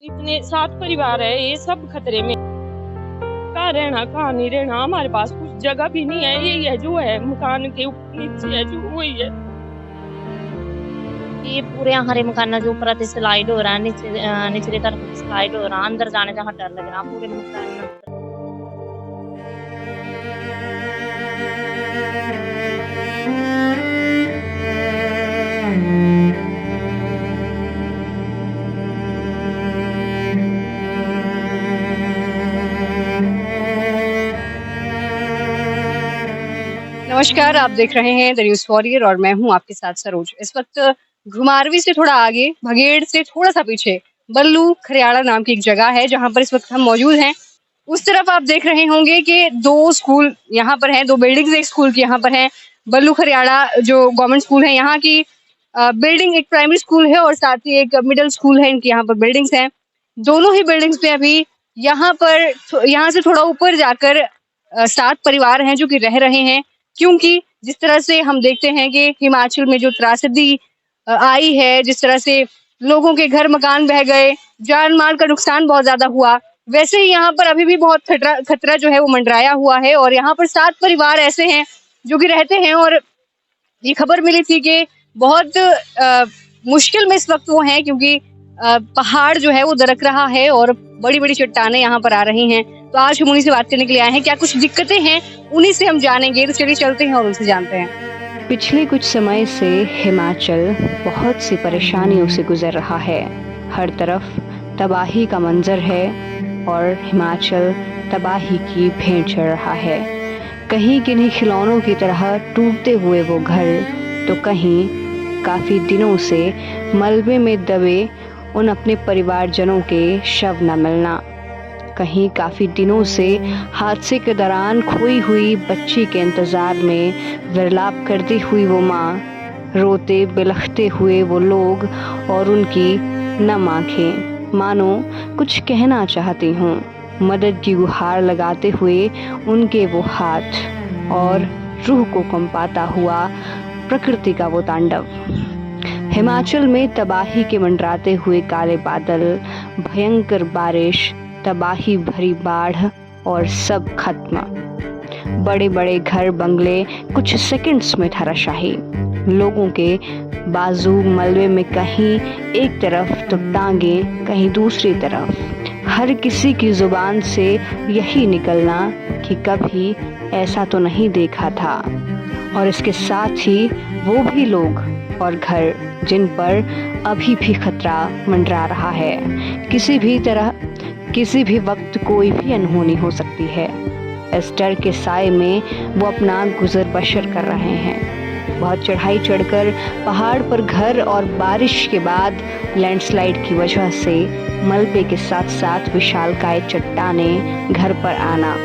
इतने 7 परिवार है, ये सब खतरे में। कहाँ रहना कहाँ नहीं रहना, हमारे पास कुछ जगह भी नहीं है। यही है जो है, मकान के नीचे है जो वही है। ये पूरे हमारे मकान जो ऊपर स्लाइड हो रहा है, निचले तरफ स्लाइड हो रहा है, अंदर जाने जहाँ डर लग रहा पूरे मकान। नमस्कार, आप देख रहे हैं द न्यूज़ वॉरियर और मैं हूं आपके साथ सरोज। इस वक्त घुमारवी से थोड़ा आगे, भगेड़ से थोड़ा सा पीछे बल्लू खरियाड़ा नाम की एक जगह है जहां पर इस वक्त हम मौजूद हैं। उस तरफ आप देख रहे होंगे कि 2 स्कूल यहाँ पर हैं, 2 बिल्डिंग्स एक स्कूल की यहाँ पर हैं। बल्लू खरियाड़ा जो गवर्नमेंट स्कूल है यहाँ की बिल्डिंग एक प्राइमरी स्कूल है और साथ ही एक मिडिल स्कूल है। इनकी यहाँ पर बिल्डिंग्स हैं। दोनों ही बिल्डिंग्स में अभी यहाँ से थोड़ा ऊपर जाकर 7 परिवार हैं जो कि रह रहे हैं, क्योंकि जिस तरह से हम देखते हैं कि हिमाचल में जो त्रासदी आई है, जिस तरह से लोगों के घर मकान बह गए, जान माल का नुकसान बहुत ज्यादा हुआ, वैसे ही यहाँ पर अभी भी बहुत खतरा जो है वो मंडराया हुआ है। और यहाँ पर 7 परिवार ऐसे हैं जो कि रहते हैं और ये खबर मिली थी कि बहुत मुश्किल में इस वक्त वो हैं, क्योंकि पहाड़ जो है वो दरक रहा है और बड़ी बड़ी चट्टानें यहाँ पर आ रही हैं। तो आज हम उन्हीं से बात करने के लिए आए हैं। क्या कुछ दिक्कतें हैं उन्हीं से हम जानेंगे, तो चलिए चलते हैं और उनसे जानते हैं। पिछले कुछ समय से हिमाचल बहुत सी परेशानियों से गुजर रहा है। हर तरफ तबाही का मंजर है और हिमाचल तबाही की भेंट चढ़ रहा है। कहीं किन्हीं खिलौनों की तरह टूटते हुए वो घर, तो कहीं काफ़ी दिनों से मलबे में दबे उन अपने परिवारजनों के शव न मिलना, कहीं काफ़ी दिनों से हादसे के दौरान खोई हुई बच्ची के इंतज़ार में विरलाप करती हुई वो माँ, रोते बिलखते हुए वो लोग और उनकी नम आँखें मानो कुछ कहना चाहती हों। मदद की गुहार लगाते हुए उनके वो हाथ और रूह को कंपाता हुआ प्रकृति का वो तांडव। हिमाचल में तबाही के मंडराते हुए काले बादल, भयंकर बारिश, तबाही भरी बाढ़ और सब खत्म। बड़े बड़े घर बंगले कुछ सेकंड्स में धराशायी, लोगों के बाजू मलबे में कहीं एक तरफ तो टांगे कहीं दूसरी तरफ। हर किसी की जुबान से यही निकलना कि कभी ऐसा तो नहीं देखा था। और इसके साथ ही वो भी लोग और घर जिन पर अभी भी खतरा मंडरा रहा है। किसी भी तरह किसी भी वक्त कोई भी अनहोनी हो सकती है। इस डर के साए में वो अपना गुजर बसर कर रहे हैं। बहुत चढ़ाई चढ़कर पहाड़ पर घर और बारिश के बाद लैंडस्लाइड की वजह से मलबे के साथ साथ विशालकाय चट्टानें घर पर आना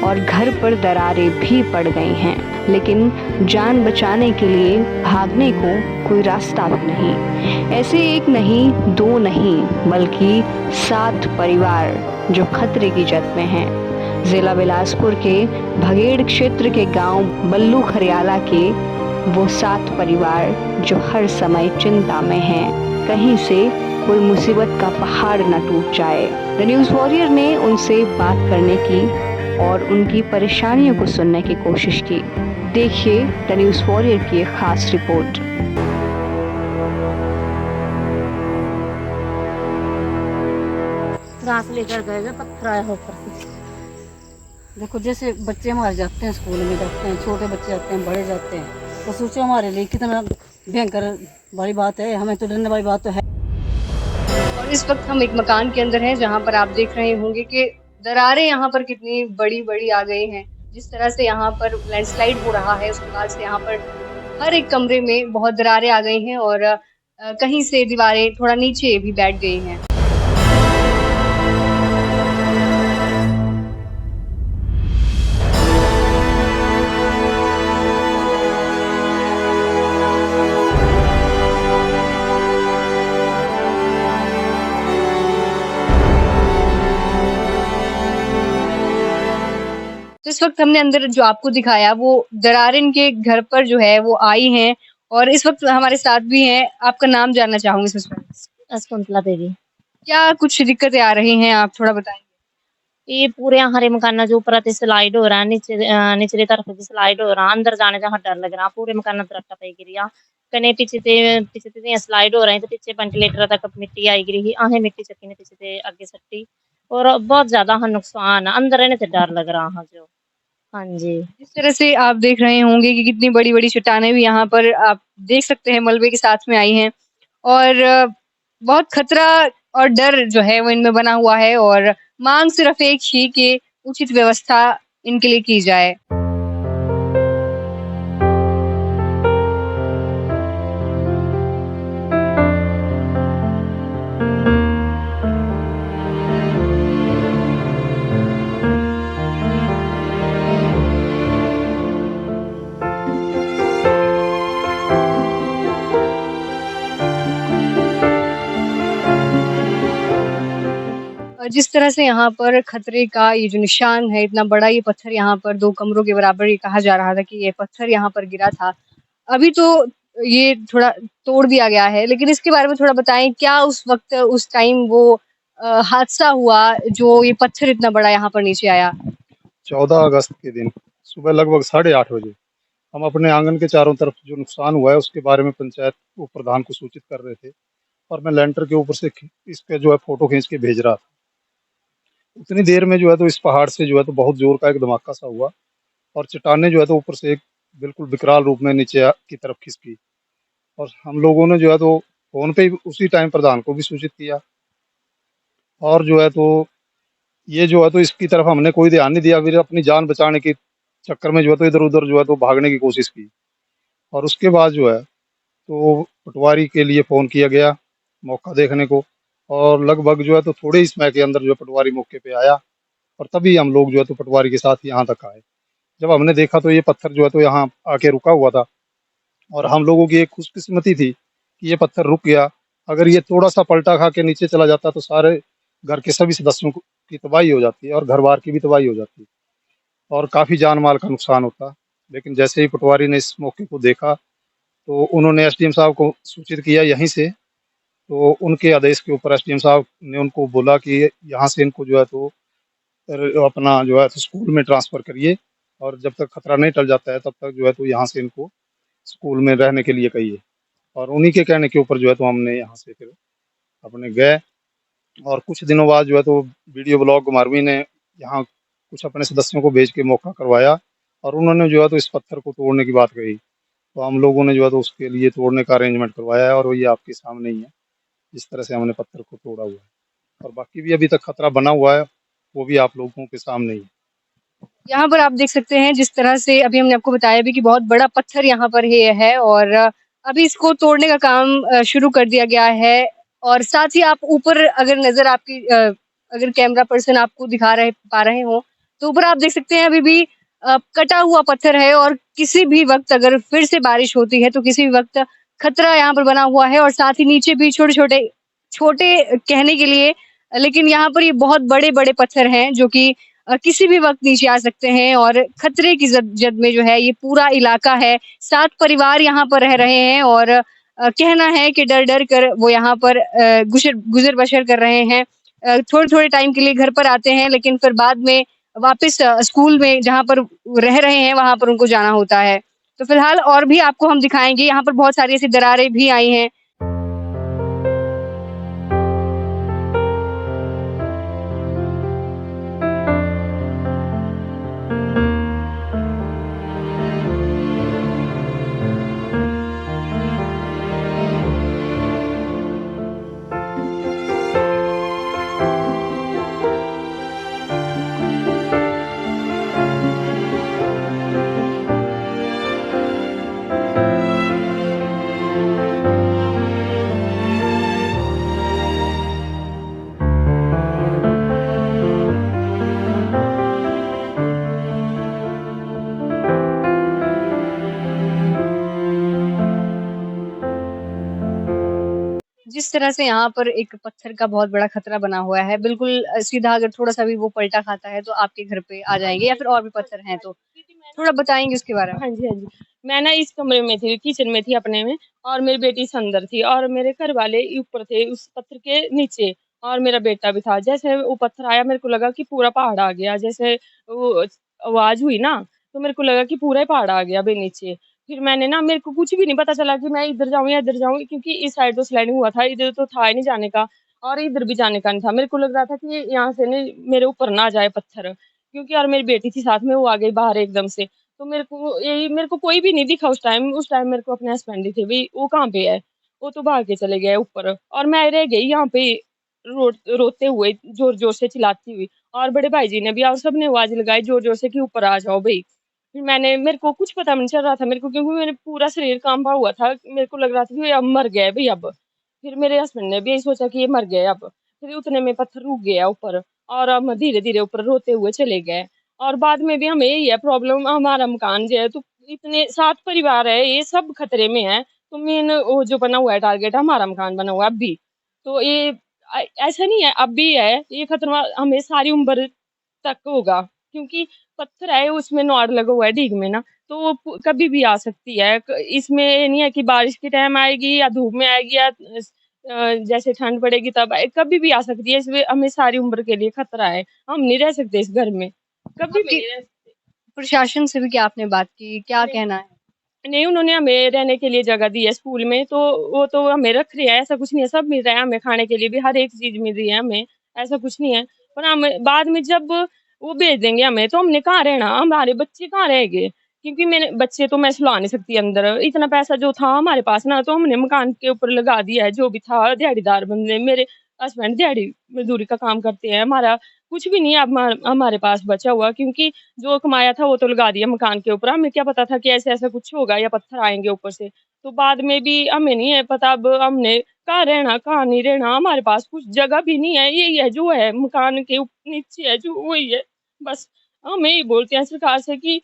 और घर पर दरारें भी पड़ गई हैं। लेकिन जान बचाने के लिए भागने को कोई रास्ता भी नहीं। ऐसे एक नहीं, 2 नहीं, बल्कि 7 परिवार जो खतरे की जद में हैं। जिला बिलासपुर के भगेड़ क्षेत्र के गांव बल्लू खरियाला के वो 7 परिवार जो हर समय चिंता में हैं, कहीं से कोई मुसीबत का पहाड़ न टूट जाए। द न्यूज़ वॉरियर ने उनसे बात करने की और उनकी परेशानियों को सुनने की कोशिश की। देखिए द न्यूज़ वॉरियर की एक खास रिपोर्ट। रात लेकर गए, पत्थर आया ऊपर से। देखो जैसे बच्चे हमारे जाते हैं, स्कूल में जाते हैं, छोटे बच्चे जाते हैं, बड़े जाते हैं, तो सोचो हमारे लिए कितना भयंकर बड़ी बात है। हमें तो डरने वाली बात तो है। और इस वक्त हम एक मकान के अंदर हैं जहां पर आप देख रहे होंगे कि दरारें यहाँ पर कितनी बड़ी बड़ी आ गई हैं। जिस तरह से यहाँ पर लैंडस्लाइड हो रहा है, उसके बाद से यहाँ पर हर एक कमरे में बहुत दरारें आ गई हैं और कहीं से दीवारें थोड़ा नीचे भी बैठ गई हैं। तो इस वक्त हमने अंदर जो आपको दिखाया वो दरारें के घर पर जो है वो आई हैं और इस वक्त हमारे साथ भी हैं। आपका नाम जानना चाहूंगी सबसे पहले। शकुंतला देवी। क्या कुछ दिक्कतें आ रही हैं, आप थोड़ा बताएंगे? ये पूरे हमारे मकाना जो ऊपर स्लाइड हो रहा है, नीचे निचली तरफ भी स्लाइड हो रहा, अंदर जाने जहाँ डर लग रहा, पूरे मकाना दरट्टा पे गिरिया। कने पीछे ते स्लाइड हो रहे हैं, तो पीछे वेंटिलेटर तक मिट्टी आई गिरी, आहे मिट्टी चक्की ने पीछे ते आगे सट्टी, और बहुत ज्यादा हाँ नुकसान है, अंदर रहने से डर लग रहा हाँ जो। हाँ जी। जिस तरह से आप देख रहे होंगे कि कितनी बड़ी-बड़ी चट्टानें भी यहाँ पर आप देख सकते हैं मलबे के साथ में आई हैं और बहुत खतरा और डर जो है वो इनमें बना हुआ है और मांग सिर्फ एक ही कि उचित व्यवस्था इनके लिए की जाए। जिस तरह से यहाँ पर खतरे का ये जो निशान है, इतना बड़ा ये पत्थर यहाँ पर 2 कमरों के बराबर ये कहा जा रहा था कि ये पत्थर यहाँ पर गिरा था। अभी तो ये थोड़ा तोड़ दिया गया है, लेकिन इसके बारे में थोड़ा बताएँ क्या उस वक़्त उस टाइम वो हादसा हुआ जो ये पत्थर इतना बड़ा यहाँ पर नीचे आया? 14 अगस्त के दिन सुबह लगभग 8:30 बजे हम अपने आंगन के चारों तरफ जो नुकसान हुआ है उसके बारे में पंचायत को प्रधान को सूचित कर रहे थे और मैं लेंटर के ऊपर से इसका जो है फोटो खींच के भेज रहा था। उतनी देर में जो है तो इस पहाड़ से जो है तो बहुत जोर का एक धमाका सा हुआ और चट्टानें जो है तो ऊपर से एक बिल्कुल विकराल रूप में नीचे की तरफ खिसकी और हम लोगों ने जो है तो फ़ोन पे ही उसी टाइम प्रधान को भी सूचित किया और जो है तो ये जो है तो इसकी तरफ हमने कोई ध्यान नहीं दिया, फिर अपनी जान बचाने के चक्कर में जो है तो इधर-उधर जो है तो भागने की कोशिश की और उसके बाद जो है तो पटवारी के लिए फ़ोन किया गया मौका देखने को और लगभग जो है तो थोड़े ही समय के अंदर जो है पटवारी मौके पे आया और तभी हम लोग जो है तो पटवारी के साथ यहाँ तक आए। जब हमने देखा तो ये पत्थर जो है तो यहाँ आके रुका हुआ था और हम लोगों की एक खुशकिस्मती थी कि ये पत्थर रुक गया। अगर ये थोड़ा-सा पलटा खा के नीचे चला जाता तो सारे घर के सभी सदस्यों की तबाही हो जाती है और घर-बार की भी तबाही हो जाती और काफ़ी जान-माल का नुकसान होता। लेकिन जैसे ही पटवारी ने इस मौके को देखा तो उन्होंने एसडीएम साहब को सूचित किया यहीं से, तो उनके आदेश के ऊपर एसडीएम साहब ने उनको बोला कि यहाँ से इनको जो है तो अपना जो है तो स्कूल में ट्रांसफ़र करिए और जब तक खतरा नहीं टल जाता है तब तक जो है तो यहाँ से इनको स्कूल में रहने के लिए कहिए और उन्हीं के कहने के ऊपर जो है तो हमने यहाँ से फिर अपने गए और कुछ दिनों बाद जो है तो वीडियो ब्लॉग घुमारवीं ने यहाँ कुछ अपने सदस्यों को भेज के मौका करवाया और उन्होंने जो है तो इस पत्थर को तोड़ने की बात कही। तो हम लोगों ने जो है तो उसके लिए तोड़ने का अरेंजमेंट करवाया है और ये आपके सामने ही है, जिस तरह से हमने पत्थर को तोड़ा हुआ है और बाकी भी अभी तक खतरा बना हुआ है, वो भी आप लोगों के सामने ही है। यहाँ पर आप देख सकते हैं जिस तरह से अभी हमने आपको बताया भी कि बहुत बड़ा पत्थर यहाँ पर ये है और अभी इसको तोड़ने का काम शुरू कर दिया गया है और साथ ही आप ऊपर अगर नज़र आपकी अगर कैमरा पर्सन आपको दिखा पा रहे हो तो ऊपर आप देख सकते हैं अभी भी कटा हुआ पत्थर है और किसी भी वक्त अगर फिर से बारिश होती है तो किसी भी वक्त खतरा यहाँ पर बना हुआ है और साथ ही नीचे भी छोटे छोटे कहने के लिए लेकिन यहाँ पर ये बहुत बड़े-बड़े पत्थर हैं जो कि किसी भी वक्त नीचे आ सकते हैं और खतरे की जद में जो है ये पूरा इलाका है। 7 परिवार यहाँ पर रह रहे हैं और कहना है कि डर-डर कर वो यहाँ पर गुज़र-बसर कर रहे हैं। थोड़े-थोड़े टाइम के लिए घर पर आते हैं लेकिन फिर बाद में वापस स्कूल में जहाँ पर रह रहे हैं वहाँ पर उनको जाना होता है। तो फिलहाल और भी आपको हम दिखाएँगे, यहाँ पर बहुत सारी ऐसी दरारें भी आई हैं। जिस तरह से यहाँ पर एक पत्थर का बहुत बड़ा खतरा बना हुआ है, बिल्कुल सीधा अगर थोड़ा-सा भी वो पलटा खाता है तो आपके घर पे आ जाएँगे या फिर और भी पत्थर हैं तो? थोड़ा बताएँगे उसके बारे में? हाँ जी, हाँ जी। मैं ना इस कमरे में थी, किचन में थी अपने में और मेरी बेटी इस अंदर थी और मेरे घर वाले ऊपर थे उस पत्थर के नीचे और मेरा बेटा भी था। जैसे वो पत्थर आया मेरे को लगा कि पूरा पहाड़ आ गया, जैसे वो आवाज़ हुई ना, तो मेरे को लगा कि पूरा ही पहाड़ आ गया अभी नीचे। फिर मैंने ना, मेरे को कुछ भी नहीं पता चला कि मैं इधर जाऊँ या इधर जाऊँ, क्योंकि इस साइड तो स्लाइडिंग हुआ था, इधर तो था ही नहीं जाने का और इधर भी जाने का नहीं था। मेरे को लग रहा था कि यहाँ से नहीं मेरे ऊपर ना आ जाए पत्थर, क्योंकि और मेरी बेटी थी साथ में, वो आ गई बाहर एकदम से। तो मेरे को कोई भी नहीं दिखा उस टाइम मेरे को अपने हस्बैंड ही थे, भई वो कहाँ पे है? वो तो भाग के चले गए ऊपर और मैं रह गई यहाँ पे रोते हुए, ज़ोर-ज़ोर से चिल्लाती हुई। और बड़े भाई जी ने भी और सबने आवाज़ लगाई ज़ोर-ज़ोर से कि ऊपर आ जाओ भई। फिर मेरे को कुछ पता नहीं चल रहा था मेरे को, क्योंकि मेरे पूरा शरीर काँपा हुआ था। मेरे को लग रहा था कि अब मर गए भई अब। फिर मेरे हस्बैंड ने भी यही सोचा कि ये मर गए अब। फिर उतने में पत्थर रुक गया ऊपर और हम धीरे-धीरे ऊपर रोते हुए चले गए। और बाद में भी हमें यही है प्रॉब्लम, हमारा मकान जो है तो इतने 7 परिवार है, ये सब खतरे में है। तो मेन वो जो बना हुआ है टारगेट, हमारा मकान बना हुआ है अभी। तो ये ऐसा नहीं है, अब भी है, ये खतरा हमें सारी उम्र तक होगा, क्योंकि पत्थर है उसमें नाड़ लगा हुआ है डीग में ना, तो वो कभी भी आ सकती है। इसमें ये नहीं है कि बारिश के टाइम आएगी या धूप में आएगी या जैसे ठंड पड़ेगी तब कभी भी आ सकती है। इसमें हमें सारी उम्र के लिए खतरा है, हम नहीं रह सकते इस घर में, कभी भी आपकी नहीं रह सकते। प्रशासन से भी क्या आपने बात की, क्या नहीं, कहना है? नहीं, उन्होंने हमें रहने के लिए जगह दी है स्कूल में, तो वो तो हमें रख रहे हैं, ऐसा कुछ नहीं है, सब मिल रहा है हमें खाने के लिए भी, हर एक चीज़ मिल रही है हमें, ऐसा कुछ नहीं है। पर हम बाद में जब वो भेज देंगे हमें, तो हमने कहाँ रहना? हमारे बच्चे कहाँ रहेंगे? क्योंकि मेरे बच्चे तो मैं सुला नहीं सकती अंदर, इतना पैसा जो था हमारे पास ना, तो हमने मकान के ऊपर लगा दिया है, जो भी था दिहाड़ीदार बंदे, मेरे हस्बैंड दिहाड़ी मज़दूरी का काम करते हैं, हमारा कुछ भी नहीं है अब हमारे पास बचा हुआ, क्योंकि जो कमाया था वो तो लगा दिया मकान के ऊपर। हमें क्या पता था कि ऐसा-ऐसा कुछ होगा या पत्थर आएँगे ऊपर से। तो बाद में भी हमें नहीं है पता, अब हमने कहाँ रहना, कहाँ नहीं रहना, हमारे पास कुछ जगह भी नहीं है। यही है जो है मकान के नीचे है जो वही है। बस हम यही बोलते हैं सरकार से कि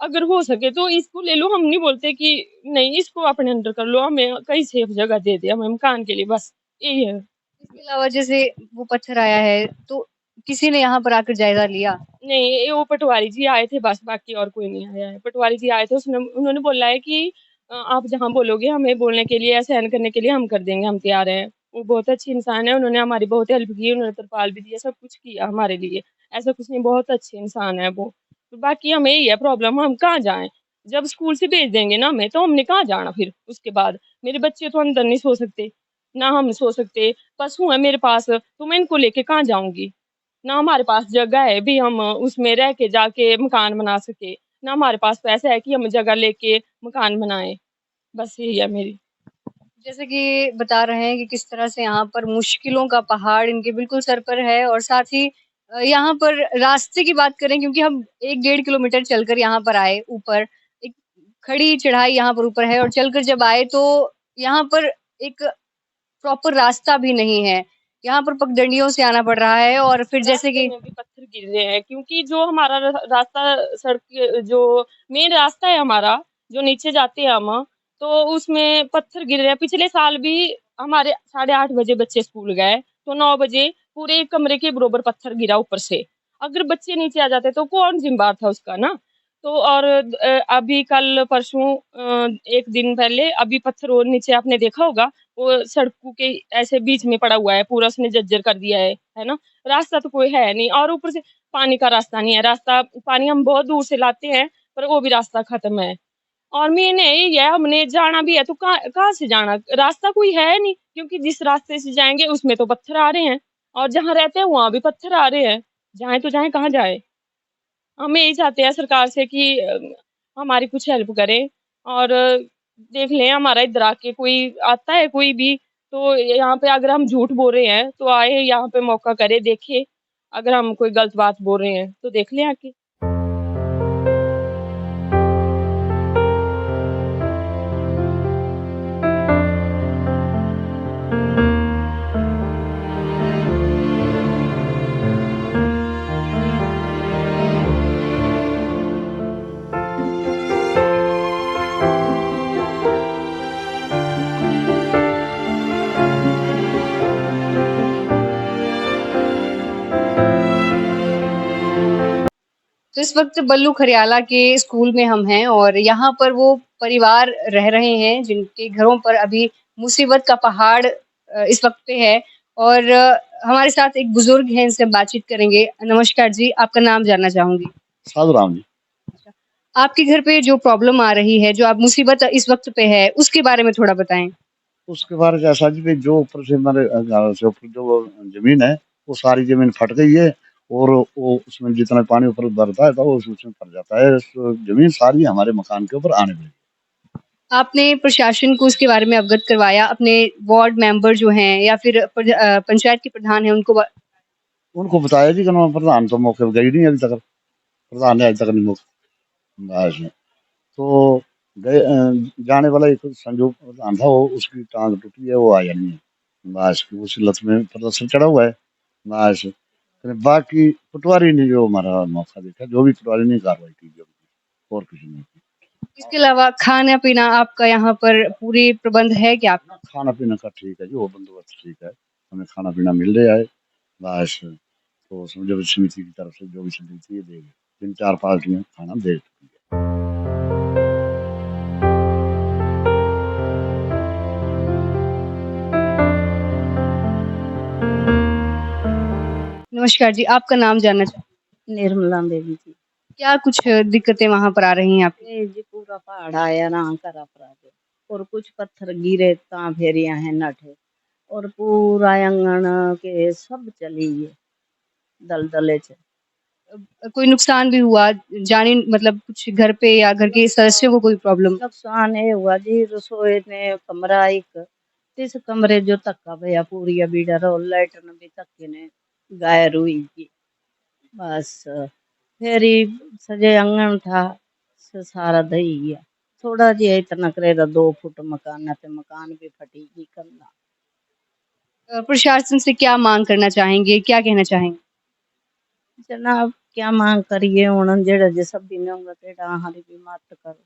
अगर हो सके तो इसको ले लो, हम नहीं बोलते कि नहीं इसको अपने अंडर कर लो, हमें कहीं सेफ जगह दे दे हमें मकान के लिए, बस यही है। इसके अलावा जैसे वो पत्थर आया है, तो किसी ने यहाँ पर आकर जायज़ा लिया? नहीं, ये वो पटवारी जी आए थे बस, बाकी और कोई नहीं आया है। पटवारी जी आए थे, उन्होंने बोला है कि आप जहाँ बोलोगे हमें बोलने के लिए या सहन करने के लिए हम कर देंगे, हम तैयार हैं। वो बहुत अच्छे इंसान है, उन्होंने हमारी बहुत हेल्प की, उन्होंने तिरपाल भी दिया, सब कुछ किया हमारे लिए। ऐसा कुछ नहीं, बहुत अच्छे इंसान है वो। तो बाकी हमें यही है प्रॉब्लम, हम कहाँ जाएँ? जब स्कूल से भेज देंगे ना हमें, तो हमने कहाँ जाना फिर उसके बाद? मेरे बच्चे तो अंदर नहीं सो सकते, ना हम सो सकते। पशु है मेरे पास, तो मैं इनको लेके कहाँ जाऊँगी? ना हमारे पास जगह है भी हम उसमें रह के जाके मकान बना सके, ना हमारे पास पैसा है कि हम जगह लेके मकान बनाएँ। बस यही है मेरी। जैसे कि बता रहे हैं कि किस तरह से यहाँ पर मुश्किलों का पहाड़ इनके बिल्कुल सर पर है और साथ ही यहाँ पर रास्ते की बात करें, क्योंकि हम 1 डेढ़ किलोमीटर चलकर यहाँ पर आए ऊपर, एक खड़ी चढ़ाई यहाँ पर ऊपर है और चलकर जब आए तो यहाँ पर एक प्रॉपर रास्ता भी नहीं है। यहाँ पर पगडंडियों से आना पड़ रहा है और फिर जैसे रास्ते कि में भी पत्थर गिर रहे हैं, क्योंकि जो हमारा रास्ता, सड़क जो मेन रास्ता है हमारा, जो नीचे जाते हैं हम, तो उसमें पत्थर गिर रहे हैं। पिछले साल भी हमारे 8:30 बजे बच्चे स्कूल गए, तो 9 बजे पूरे एक कमरे के बरोबर पत्थर गिरा ऊपर से। अगर बच्चे नीचे आ जाते तो कौन जिम्मेदार था उसका ना? तो और अभी कल परसों 1 दिन पहले अभी पत्थर और नीचे आपने देखा होगा, वो सड़कों के ऐसे बीच में पड़ा हुआ है, पूरा उसने जर्जर कर दिया है ना? रास्ता तो कोई है नहीं और ऊपर से पानी का रास्ता नहीं है, रास्ता पानी हम बहुत दूर से लाते हैं, पर वो भी रास्ता खत्म है। और मेन यही है, हमने जाना भी है तो कहाँ कहाँ से जाना? रास्ता कोई है नहीं, क्योंकि जिस रास्ते से जाएँगे उसमें तो पत्थर आ रहे हैं और जहाँ रहते हैं वहाँ भी पत्थर आ रहे हैं। जाएँ तो जाएँ, कहाँ जाएँ? हम यही चाहते हैं सरकार से कि हमारी कुछ हेल्प करें और देख लें हमारा इधर आके कोई आता है कोई भी, तो यहाँ पे अगर हम झूठ बोल रहे हैं तो आए यहाँ पे मौका करे, देखे अगर हम कोई गलत बात बोल रहे हैं तो देख लें आके। तो इस वक्त बल्लू खरियाला के स्कूल में हम हैं और यहाँ पर वो परिवार रह रहे हैं जिनके घरों पर अभी मुसीबत का पहाड़ इस वक्त पे है और हमारे साथ एक बुजुर्ग हैं, इनसे हम बातचीत करेंगे। नमस्कार जी, आपका नाम जानना चाहूंगी। साधु राम जी। आपके घर पे जो प्रॉब्लम आ रही है, जो आप मुसीबत इस वक्त पे है, उसके बारे में थोड़ा बताएं। उसके बारे में ऐसा जी भी जो ऊपर से हमारे घर से ऊपर जो जमीन है वो सारी जमीन फट गई है और वो उसमें जितना पानी ऊपर भरता है तो वो उसमें भर जाता है, तो जमीन सारी हमारे मकान के ऊपर आने लगी। आपने प्रशासन को इसके बारे में अवगत करवाया? अपने वार्ड मेंबर जो हैं या फिर पंचायत के प्रधान हैं उनको उनको बताया जी कि प्रधान तो मौके पर गई नहीं अभी तक, प्रधान ने अभी तक नहीं मौके तो गए जाने वाला एक संजू प्रधान था, वो उसकी टांग टूटी है, वो आया नहीं है बस, उसी लत में प्रदर्शन चढ़ा हुआ है बस। फिर बाकी पटवारी ने जो हमारा मौका देखा, जो भी पटवारी ने कार्रवाई की जो भी, और किसी ने नहीं इसके अलावा खाना पीना आपका यहाँ पर पूरे प्रबंध है क्या? की। खाना पीना का ठीक है जी, वो बंदोबस्त ठीक है, हमें खाना पीना मिल रहा है बस। तो समझो समिति की तरफ से जो भी समिति है देगी, 3-4 पार्टियां खाना दे चुकी है। नमस्कार जी, आपका नाम जानना चाहूँ। निर्मला देवी जी। क्या कुछ दिक्कतें वहाँ पर आ रही हैं आपकी? ये जी पूरा पहाड़ आया ना करा परागे और कुछ पत्थर गिरे ता फेरिया है नठे और पूरा आंगन के सब चली गए दलदले च। कोई नुकसान भी हुआ? जानी मतलब कुछ घर पे या घर के सदस्यों को कोई प्रॉब्लम? नुकसान ये हुआ जी, रसोई ने कमरा एक, इस कमरे जो धक्का भैया पूरी बीड़ा रो लाइट ने भी धक्के ने गायर हुई जी बस। फिर ही सजे आंगन था सारा दही गया, थोड़ा जी इतना करेगा 2 फुट मकान है, तो मकान भी फटेगी करना। प्रशासन से क्या मांग करना चाहेंगे, क्या कहना चाहेंगे? जनाब क्या मांग करिए हुन, जेड़ा जे सब दिन होगा तेड़ा हमारी भी मत करो।